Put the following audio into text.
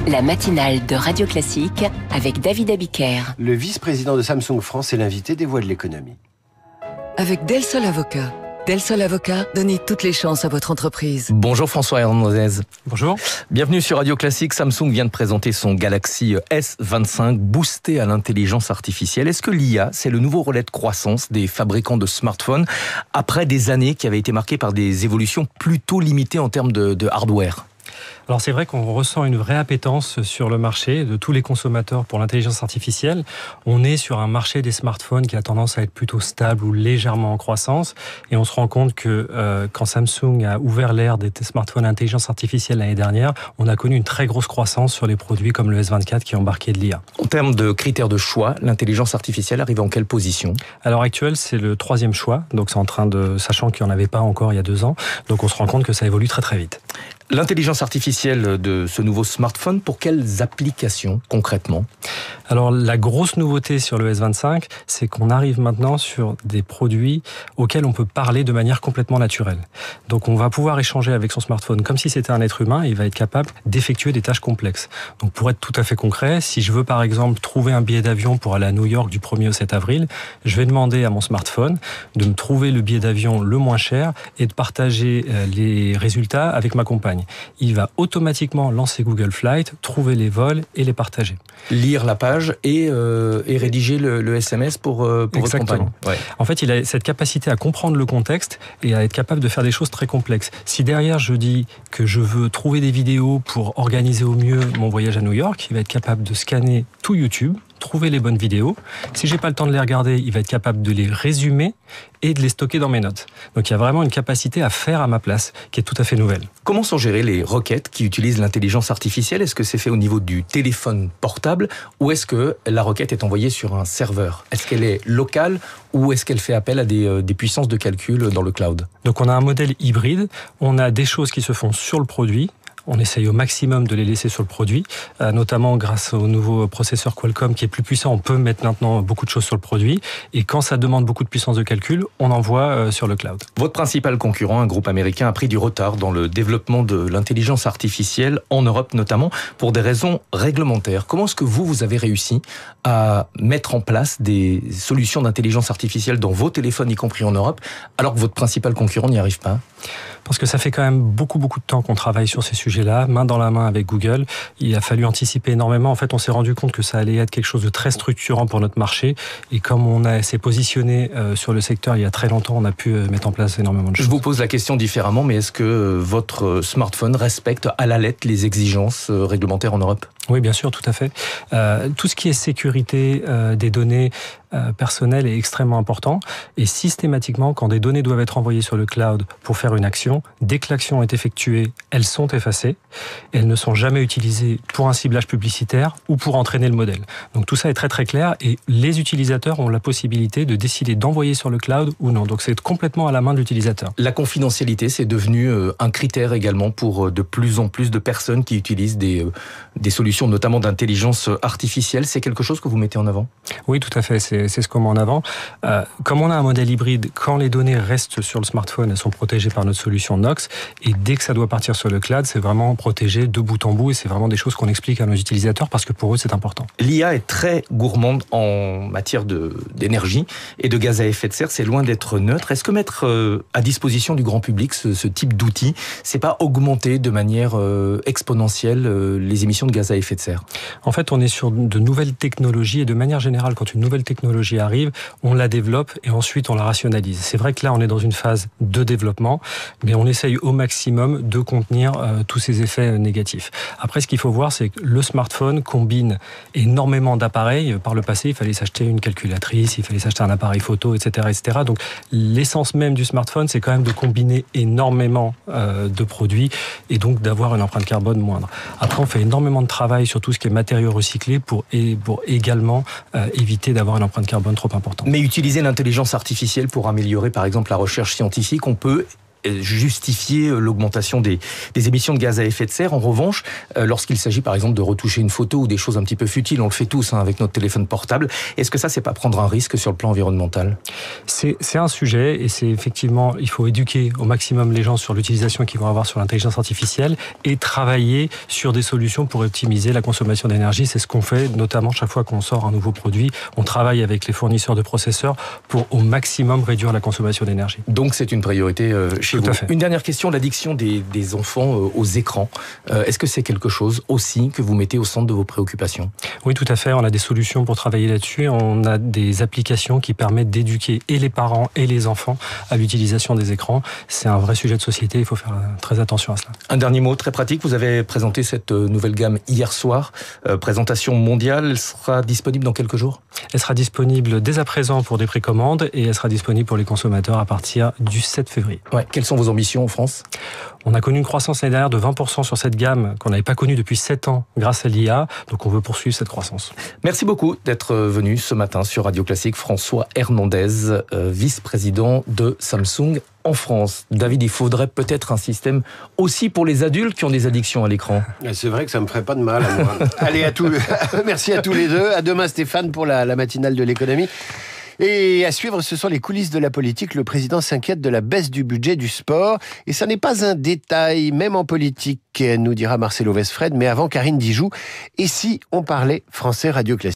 La matinale de Radio Classique avec David Abiker. Le vice-président de Samsung France est l'invité des Voix de l'économie. Avec Del Sol Avocat. Del Sol Avocat, donnez toutes les chances à votre entreprise. Bonjour François Hernandez. Bonjour. Bienvenue sur Radio Classique. Samsung vient de présenter son Galaxy S25 boosté à l'intelligence artificielle. Est-ce que l'IA, c'est le nouveau relais de croissance des fabricants de smartphones après des années qui avaient été marquées par des évolutions plutôt limitées en termes de hardware ? Alors c'est vrai qu'on ressent une vraie appétence sur le marché de tous les consommateurs pour l'intelligence artificielle. On est sur un marché des smartphones qui a tendance à être plutôt stable ou légèrement en croissance. Et on se rend compte que quand Samsung a ouvert l'ère des smartphones à intelligence artificielle l'année dernière, on a connu une très grosse croissance sur les produits comme le S24 qui embarquait de l'IA. En termes de critères de choix, l'intelligence artificielle arrive en quelle position ? À l'heure actuelle, c'est le 3e choix. Donc c'est en train de, sachant qu'il n'y en avait pas encore il y a 2 ans. Donc on se rend compte que ça évolue très très vite. L'intelligence artificielle de ce nouveau smartphone, pour quelles applications concrètement ? Alors la grosse nouveauté sur le S25, c'est qu'on arrive maintenant sur des produits auxquels on peut parler de manière complètement naturelle. Donc on va pouvoir échanger avec son smartphone comme si c'était un être humain et il va être capable d'effectuer des tâches complexes. Donc pour être tout à fait concret, si je veux par exemple trouver un billet d'avion pour aller à New York du 1er au 7 avril, je vais demander à mon smartphone de me trouver le billet d'avion le moins cher et de partager les résultats avec ma compagne. Il va automatiquement lancer Google Flight, trouver les vols et les partager. Lire la page et rédiger le SMS pour votre compagne. Ouais. En fait, il a cette capacité à comprendre le contexte et à être capable de faire des choses très complexes. Si derrière je dis que je veux trouver des vidéos pour organiser au mieux mon voyage à New York, il va être capable de scanner tout YouTube, trouver les bonnes vidéos. Si j'ai pas le temps de les regarder, il va être capable de les résumer et de les stocker dans mes notes. Donc il y a vraiment une capacité à faire à ma place qui est tout à fait nouvelle. Comment sont gérées les requêtes qui utilisent l'intelligence artificielle ? Est-ce que c'est fait au niveau du téléphone portable ou est-ce que la requête est envoyée sur un serveur ? Est-ce qu'elle est locale ou est-ce qu'elle fait appel à des puissances de calcul dans le cloud ? Donc on a un modèle hybride, on a des choses qui se font sur le produit. On essaye au maximum de les laisser sur le produit, notamment grâce au nouveau processeur Qualcomm qui est plus puissant. On peut mettre maintenant beaucoup de choses sur le produit. Et quand ça demande beaucoup de puissance de calcul, on envoie sur le cloud. Votre principal concurrent, un groupe américain, a pris du retard dans le développement de l'intelligence artificielle, en Europe notamment, pour des raisons réglementaires. Comment est-ce que vous avez réussi à mettre en place des solutions d'intelligence artificielle dans vos téléphones, y compris en Europe, alors que votre principal concurrent n'y arrive pas ? Parce que ça fait quand même beaucoup de temps qu'on travaille sur ces sujets-là, main dans la main avec Google. Il a fallu anticiper énormément. En fait, on s'est rendu compte que ça allait être quelque chose de très structurant pour notre marché. Et comme s'est positionné sur le secteur il y a très longtemps, on a pu mettre en place énormément de choses. Je vous pose la question différemment, mais est-ce que votre smartphone respecte à la lettre les exigences réglementaires en Europe ? Oui, bien sûr, tout à fait. Tout ce qui est sécurité des données personnelles est extrêmement important. Et systématiquement, quand des données doivent être envoyées sur le cloud pour faire une action, dès que l'action est effectuée, elles sont effacées. Elles ne sont jamais utilisées pour un ciblage publicitaire ou pour entraîner le modèle. Donc tout ça est très très clair et les utilisateurs ont la possibilité de décider d'envoyer sur le cloud ou non. Donc c'est complètement à la main de l'utilisateur. La confidentialité, c'est devenu un critère également pour de plus en plus de personnes qui utilisent des solutions, notamment d'intelligence artificielle. C'est quelque chose que vous mettez en avant ? Oui, tout à fait. C'est ce qu'on met en avant. Comme on a un modèle hybride, quand les données restent sur le smartphone, elles sont protégées par notre solution Knox. Et dès que ça doit partir sur le cloud, c'est vraiment protégé de bout en bout. Et c'est vraiment des choses qu'on explique à nos utilisateurs parce que pour eux, c'est important. L'IA est très gourmande en matière d'énergie et de gaz à effet de serre. C'est loin d'être neutre. Est-ce que mettre à disposition du grand public ce type d'outils, c'est pas augmenter de manière exponentielle les émissions de gaz à effet de serre ? En fait, on est sur de nouvelles technologies et de manière générale, quand une nouvelle technologie arrive, on la développe et ensuite on la rationalise. C'est vrai que là, on est dans une phase de développement, mais on essaye au maximum de contenir tous ces effets négatifs. Après, ce qu'il faut voir, c'est que le smartphone combine énormément d'appareils. Par le passé, il fallait s'acheter une calculatrice, il fallait s'acheter un appareil photo, etc., etc. Donc, l'essence même du smartphone, c'est quand même de combiner énormément de produits et donc d'avoir une empreinte carbone moindre. Après, on fait énormément de travail sur tout ce qui est matériaux recyclés pour également éviter d'avoir une empreinte carbone trop importante. Mais utiliser l'intelligence artificielle pour améliorer, par exemple, la recherche scientifique, on peut justifier l'augmentation des émissions de gaz à effet de serre. En revanche, lorsqu'il s'agit par exemple de retoucher une photo ou des choses un petit peu futiles, on le fait tous avec notre téléphone portable. Est-ce que ça, c'est pas prendre un risque sur le plan environnemental ? C'est un sujet et c'est effectivement, il faut éduquer au maximum les gens sur l'utilisation qu'ils vont avoir sur l'intelligence artificielle et travailler sur des solutions pour optimiser la consommation d'énergie. C'est ce qu'on fait, notamment chaque fois qu'on sort un nouveau produit. On travaille avec les fournisseurs de processeurs pour au maximum réduire la consommation d'énergie. Donc c'est une priorité chez vous. Tout à fait. Une dernière question, l'addiction des enfants aux écrans. Est-ce que c'est quelque chose aussi que vous mettez au centre de vos préoccupations ? Oui, tout à fait. On a des solutions pour travailler là-dessus. On a des applications qui permettent d'éduquer et les parents et les enfants à l'utilisation des écrans. C'est un vrai sujet de société. Il faut faire très attention à cela. Un dernier mot très pratique. Vous avez présenté cette nouvelle gamme hier soir. Présentation mondiale. Elle sera disponible dans quelques jours ? Elle sera disponible dès à présent pour des précommandes et elle sera disponible pour les consommateurs à partir du 7 février. Ouais. Quelles sont vos ambitions en France ? On a connu une croissance l'année dernière de 20% sur cette gamme qu'on n'avait pas connue depuis 7 ans grâce à l'IA. Donc on veut poursuivre cette croissance. Merci beaucoup d'être venu ce matin sur Radio Classique. François Hernandez, vice-président de Samsung en France. David, il faudrait peut-être un système aussi pour les adultes qui ont des addictions à l'écran. C'est vrai que ça me ferait pas de mal à moi. Allez, merci à tous les deux. À demain Stéphane pour la matinale de l'économie. Et à suivre, ce sont les coulisses de la politique. Le président s'inquiète de la baisse du budget du sport. Et ça n'est pas un détail, même en politique, nous dira Marcelo Westfred. Mais avant, Karine Dijoux. Et si on parlait français Radio Classique ?